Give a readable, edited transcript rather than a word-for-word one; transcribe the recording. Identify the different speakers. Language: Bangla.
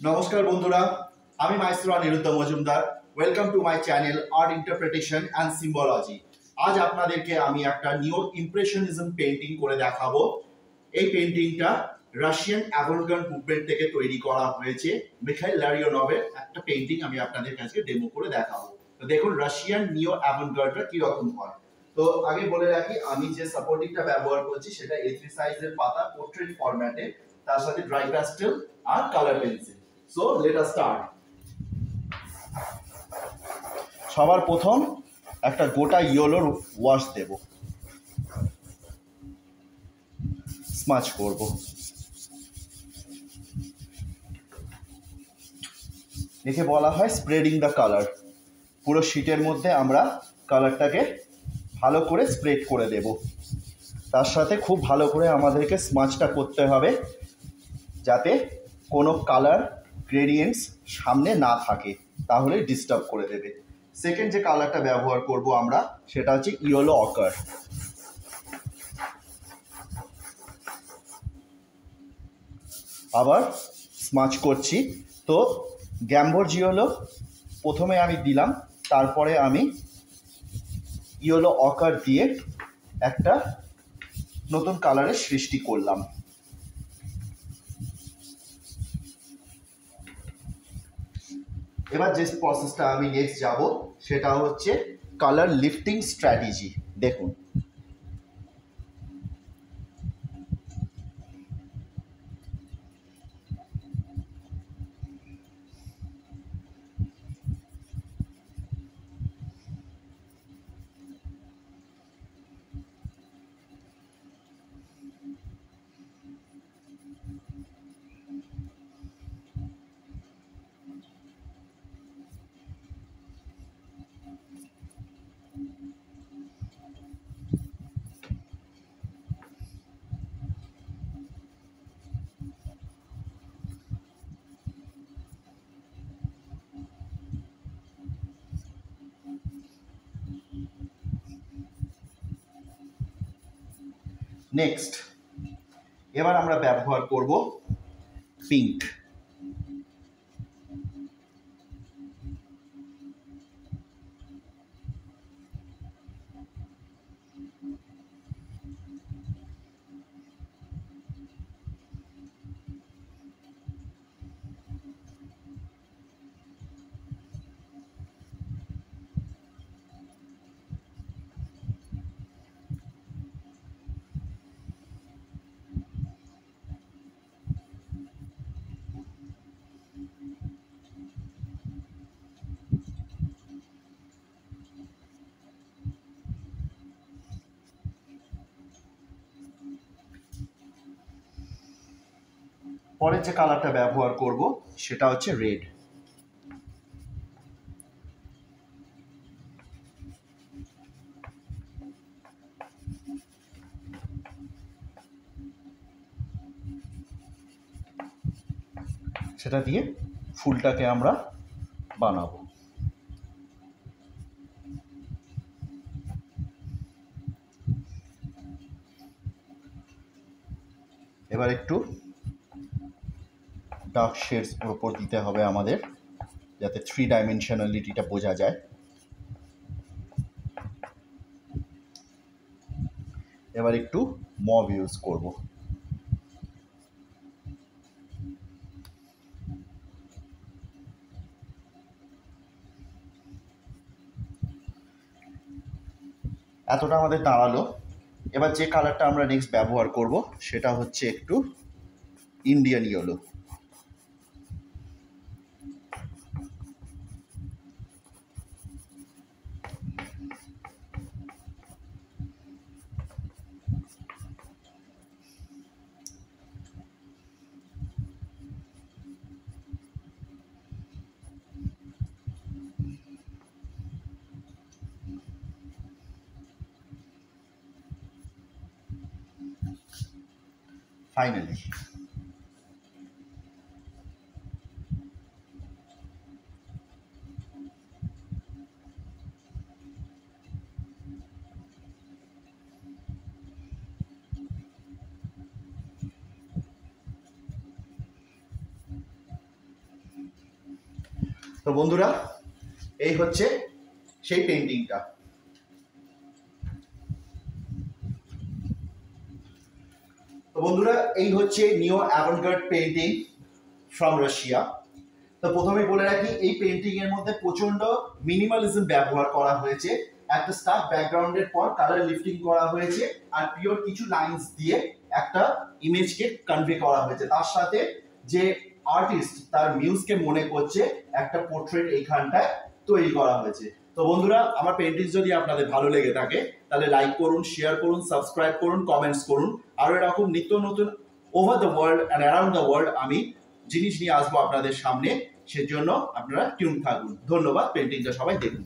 Speaker 1: নমস্কার বন্ধুরা, আমি মাইস্ত্র Aniruddha Majumdar. Welcome to my channel art interpretation and symbology. আজ আপনাদেরকে আমি একটা নিও ইমপ্রেশনিজম পেন্টিং করে দেখাবো। এই পেন্টিংটা রাশিয়ান অ্যাভানগার্ড মুভমেন্ট থেকে তৈরি করা হয়েছে। মিখাইল লারিওনভের একটা পেন্টিং আমি আপনাদের কাছে ডেমো করে দেখাবো। তো দেখুন রাশিয়ান নিও অ্যাভানগার্ডটা কিরকম হয়। তো আগে বলে রাখি, আমি যে সাপোর্টিংটা ব্যবহার করছি সেটা A3 সাইজের পাতা, পোর্ট্রেট ফরম্যাটে, তার সাথে ড্রাই প্যাস্টেল আর colour pencil. So let us start. সবার প্রথম একটা গোটা ইয়েলোর ওয়াশ দেব, স্মাচ করব। একে বলা হয় স্প্রেডিং দ্য কালার। পুরো শীটের মধ্যে আমরা কালারটাকে ভালো করে স্প্রেড করে দেব। তার সাথে খুব ভালো করে আমাদেরকে স্মাচটা করতে হবে যাতে কোনো কালার গ্রেডিয়েন্টস সামনে না থাকে, তাহলে ডিস্টার্ব করে দেবে। সেকেন্ড যে কালারটা ব্যবহার করব আমরা, সেটা হচ্ছে ইয়েলো অকার। আবার স্মাচ করছি। তো গ্যাম্বোরজিওলো প্রথমে আমি দিলাম, তারপরে আমি ইয়েলো অকার দিয়ে একটা নতুন কালারের সৃষ্টি করলাম। এবার যে প্রসেসটা আমি নেক্সট যাব সেটা হচ্ছে কালার লিফটিং স্ট্র্যাটেজি। দেখুন নেক্সট এবার আমরা ব্যবহার করব পিঙ্ক। পরের যে কালারটা ব্যবহার করব সেটা হচ্ছে রেড। সেটা দিয়ে ফুলটাকে আমরা বানাবো। এবার একটু ডার্ক শেডস ওপর দিতে হবে আমাদের, যাতে 3 ডাইমেনশনালিটিটা বোঝা যায়। এবার একটু মভ ইউজ করব। এতটা আমাদের দাঁড়ালো। এবার যে কালারটা আমরা নেক্সট ব্যবহার করব সেটা হচ্ছে একটু ইন্ডিয়ান ইয়েলো। ফাইনালি তো বন্ধুরা, এই হচ্ছে সেই পেন্টিংটা। তো বন্ধুরা, এই হচ্ছে নিও অ্যাভানগার্ড পেন্টিং ফ্রম রাশিয়া। তো প্রথমে বলে রাখি, এই পেন্টিং এর মধ্যে প্রচন্ড মিনিমালিজম ব্যবহার করা হয়েছে। একটা স্টাফ ব্যাকগ্রাউন্ডের পর কালার লিফটিং করা হয়েছে, আর পিওর কিছু লাইন্স দিয়ে একটা ইমেজকে কনভে করা হয়েছে। তার সাথে যে আর্টিস্ট তার মিউজকে মনে করছে একটা পোর্ট্রেট এইখানটায় তৈরি করা হয়েছে। তো বন্ধুরা, আমার পেন্টিং যদি আপনাদের ভালো লেগে থাকে তাহলে লাইক করুন, শেয়ার করুন, সাবস্ক্রাইব করুন, কমেন্টস করুন। আর এরকম নিত্য নতুন over the world and around the world আমি জিনিস নিয়ে আসবো আপনাদের সামনে। সেজন্য আপনারা টিউন থাকুন। ধন্যবাদ। পেন্টিংটা সবাই দেখুন।